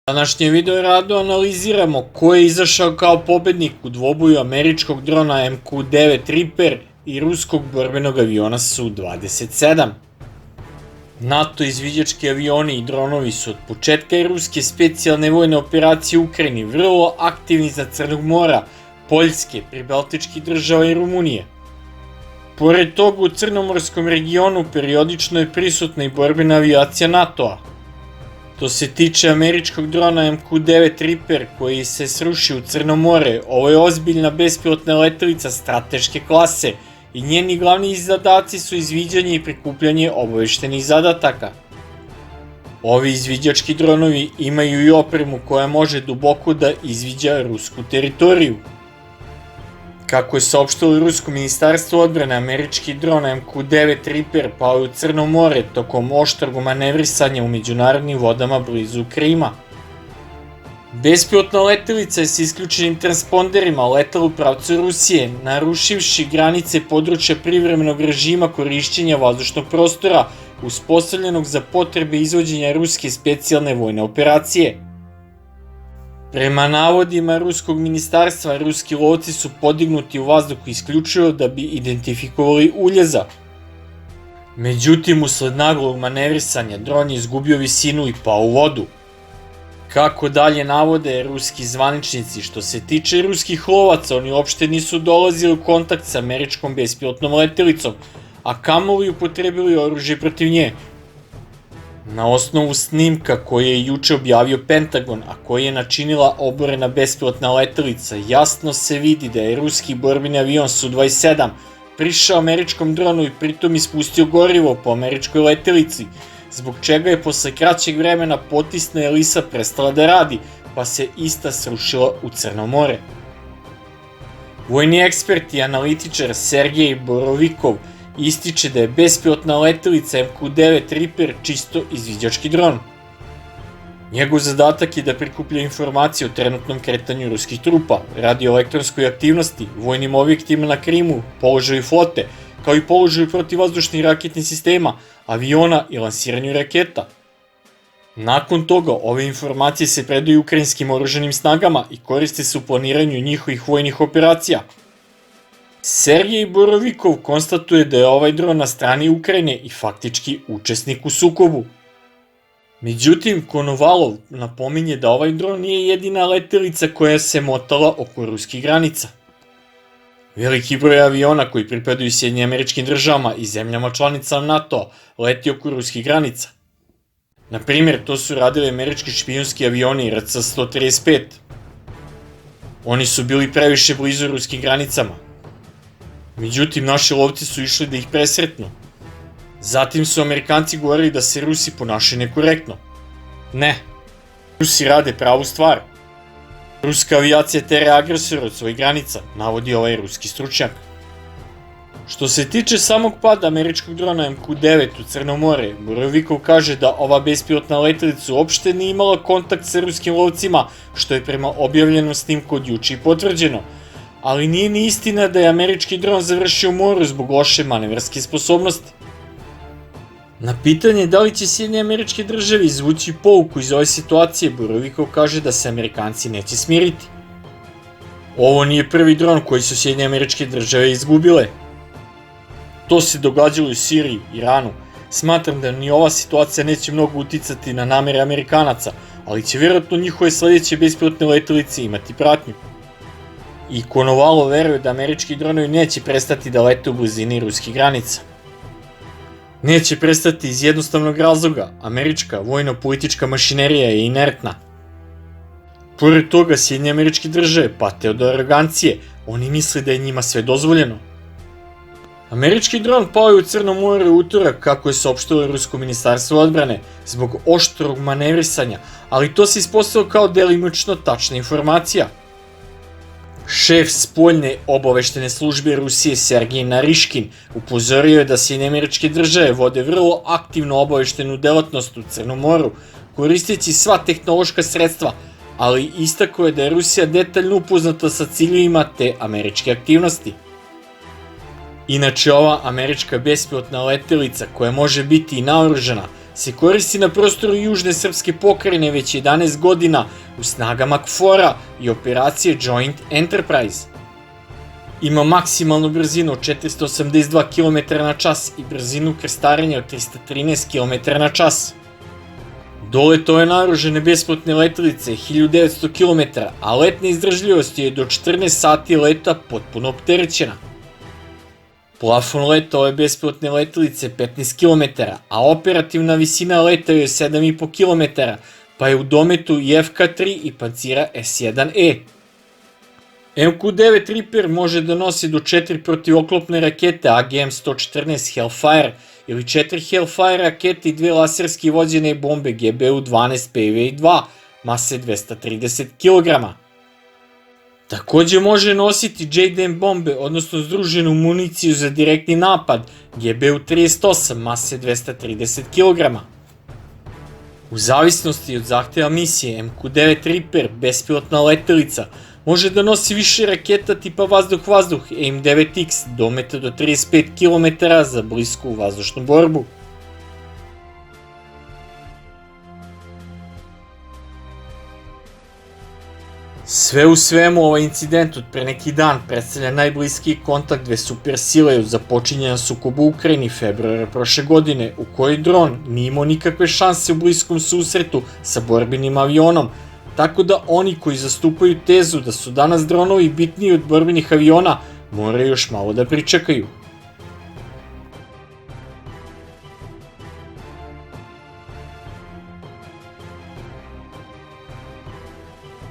Današnje video rado analiziramo ko je izašao kao pobednik u dvoboju američkog drona MQ-9 Reaper i ruskog borbenog aviona Su-27. NATO izviđački avioni i dronovi su od početka i ruske specijalne vojne operacije u Ukrajini vrlo aktivni iznad Crnog mora, Poljske, pribaltičkih država i Rumunije. Pored toga u crnomorskom regionu periodično je prisutna i borbena avijacija NATO-a. Što se tiče američkog drona MQ-9 Reaper koji se srušio u Crno more, ovo je ozbiljna bespilotna letelica strateške klase i njeni glavni zadaci su izviđanje i prikupljanje obaveštenih zadataka. Ovi izviđački dronovi imaju i opremu koja može duboko da izviđa rusku teritoriju. Kako je saopštilo rusko ministarstvo odbrane, američki dron MQ-9 Reaper pao je u Crno more tokom oštrog manevrisanja u međunarodnim vodama blizu Krima. Bespilotna letelica je s isključenim transponderima letela u pravcu Rusije, narušivši granice područja privremenog režima korišćenja vazdušnog prostora uspostavljenog za potrebe izvođenja ruske specijalne vojne operacije. Prema navodima ruskog ministarstva, ruski lovci su podignuti u vazduhu isključivo da bi identifikovali uljeza. Međutim, usled naglog manevrisanja, dron je izgubio visinu i pao u vodu. Kako dalje navode ruski zvaničnici, što se tiče ruskih lovaca, oni uopšte nisu dolazili u kontakt sa američkom bespilotnom letelicom, a kamoli upotrebili oružje protiv nje. Na osnovu snimka koje je juče objavio Pentagon, a koji je načinila oborena bespilotna letelica, jasno se vidi da je ruski borbeni avion Su-27 prišao američkom dronu i pritom ispustio gorivo po američkoj letelici, zbog čega je posle kraćeg vremena potisna elisa prestala da radi, pa se ista srušila u Crno more. Vojni ekspert i analitičar Sergej Borovikov ističe da je bespilotna letelica MQ-9 Reaper čisto izviđački dron. Njegov zadatak je da prikuplja informacije o trenutnom kretanju ruskih trupa, radioelektronskoj aktivnosti, vojnim objektima na Krimu, položaju flote, kao i položaju protivvazdušnih raketnih sistema, aviona i lansiranju raketa. Nakon toga, ove informacije se predaju ukrajinskim oružanim snagama i koriste se u planiranju njihovih vojnih operacija. Sergej Borovikov konstatuje da je ovaj dron na strani Ukrajine i faktički učesnik u sukobu. Međutim, Konovalov napominje da ovaj dron nije jedina letelica koja se motala oko ruskih granica. Veliki broj aviona koji pripadaju Sjedinjenim Američkim Državama i zemljama članicama NATO-a leti oko ruskih granica. Na primjer, to su radili američki špijunski avioni RC-135. Oni su bili previše blizu ruskim granicama. Međutim, naši lovci su išli da ih presretnu. Zatim su Amerikanci govorili da se Rusi ponašaju nekorektno. Ne, Rusi rade pravu stvar. Ruska avijacija tera agresora od svojih granica, navodi ovaj ruski stručnjak. Što se tiče samog pada američkog drona MQ-9 u Crno more, Borovikov kaže da ova bespilotna letelica uopšte nije imala kontakt sa ruskim lovcima, što je prema objavljenom snimku od juče i potvrđeno. Ali nije ni istina da je američki dron završio u moru zbog loše manevarske sposobnosti. Na pitanje da li će Sjedinjene Američke Države izvući pouku iz ove situacije, Borovikov kaže da se Amerikanci neće smiriti. Ovo nije prvi dron koji su Sjedinjene Američke Države izgubile. To se događalo u Siriji, Iranu. Smatram da ni ova situacija neće mnogo uticati na namere Amerikanaca, ali će vjerojatno njihove sledeće bespilotne letelice imati pratnju. I Konovalov veruje da američki dronovi neće prestati da lete u blizini ruskih granica. Neće prestati iz jednostavnog razloga, američka vojno-politička mašinerija je inertna. Pored toga, Sjedinjene Američke Države pate od arogancije, oni misle da je njima sve dozvoljeno. Američki dron pao je u Crnom moru u utorak, kako je saopštilo rusko ministarstvo odbrane, zbog oštrog manevrisanja, ali to se ispostavilo kao delimično tačna informacija. Šef spoljne obaveštene službe Rusije Sergej Nariškin upozorio je da Sjedinjene Američke Države vode vrlo aktivno obaveštenu delatnost u Crnom moru, koristeći sva tehnološka sredstva, ali istakao je da je Rusija detaljno upoznata sa ciljevima te američke aktivnosti. Inače, ova američka bespilotna letelica koja može biti i naoružana se koristi na prostoru južne srpske pokrajine već 11 godina u snagama KFOR-a i operacije Joint Enterprise. Ima maksimalnu brzinu od 482 km/h i brzinu krstarenja od 313 km/h. Doletove naoružane bespilotne letelice 1900 km, a letna izdržljivost je do 14 sati leta potpuno opterećena. Plafon leta ove bespilotne letelice 15 km, a operativna visina leta je 7,5 km, pa je u dometu i FK-3 i pancira S-1E. MQ-9 Reaper može da nosi do 4 protivoklopne rakete AGM-114 Hellfire ili 4 Hellfire rakete i 2 laserski vođene bombe GBU-12 PV-2 mase 230 kg. Takođe može nositi JDAM bombe, odnosno združenu municiju za direktni napad GBU-38 mase 230 kg. U zavisnosti od zahteva misije, MQ-9 Reaper, bespilotna letelica, može da nosi više raketa tipa vazduh-vazduh AIM-9X dometa do 35 km za blisku vazdušnu borbu. Sve u svemu, ovaj incident od pre neki dan predstavlja najbliskiji kontakt dve supersile od započinjanja sukoba u Ukrajini februara prošle godine, u kojoj dron nije imao nikakve šanse u bliskom susretu sa borbenim avionom, tako da oni koji zastupaju tezu da su danas dronovi bitniji od borbenih aviona moraju još malo da pričekaju.